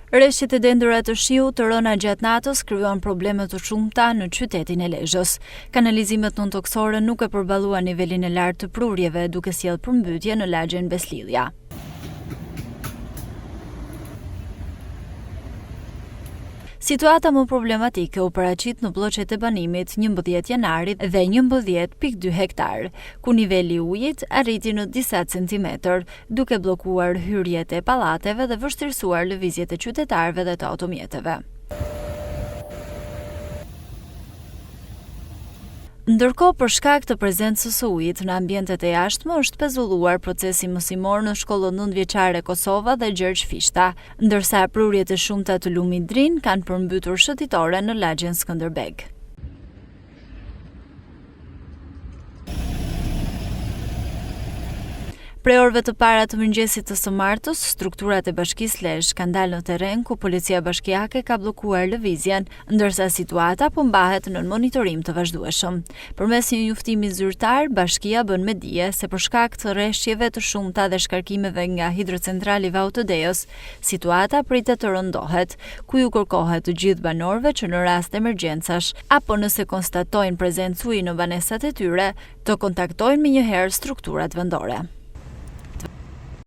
Rreshtit e dendura të shiut të rëna gjatë natës krijuan probleme të shumta në qytetin e Lezhës. Kanalizimet nëntoksore nuk e përballuan nivelin e lartë të prurjeve, duke sjellë përmbytje në lagjen Beslidhja. Situata më problematike u paraqit në bloqet e banimit 11 janarit dhe 11.2 hektar, ku niveli i ujit arriti në disa centimetër, duke bllokuar hyrjet e pallateve dhe vështirësuar lëvizjet e qytetarëve dhe të automjeteve. Ndërkohë, për shkak të prezencës së ujit në ambientet e jashtme, është pezulluar procesi mësimor në shkollën nëntëvjeçare Kosova dhe Gjergj Fishta, ndërsa prurjet e shumta të lumit Drin kanë përmbytur shëtitore në lagjen Skënderbeg. Prej orëve të para të mëngjesit të së martës, strukturat e Bashkisë Lezhë kanë dalë në terren ku policia bashkiake ka bllokuar lëvizjen, ndërsa situata po mbahet në monitorim të vazhdueshëm. Përmes një njoftimi zyrtar, bashkia bën me dije se për shkak të rreshjeve të shumta dhe shkarkimeve nga hidrocentrali Vautëdeos, situata pritet të rëndohet, ku ju kërkohet të gjithë banorëve që në rast emergjencash apo nëse konstatojnë prezencë uji në banesat e tyre, të kontaktojnë menjëherë strukturat vendore.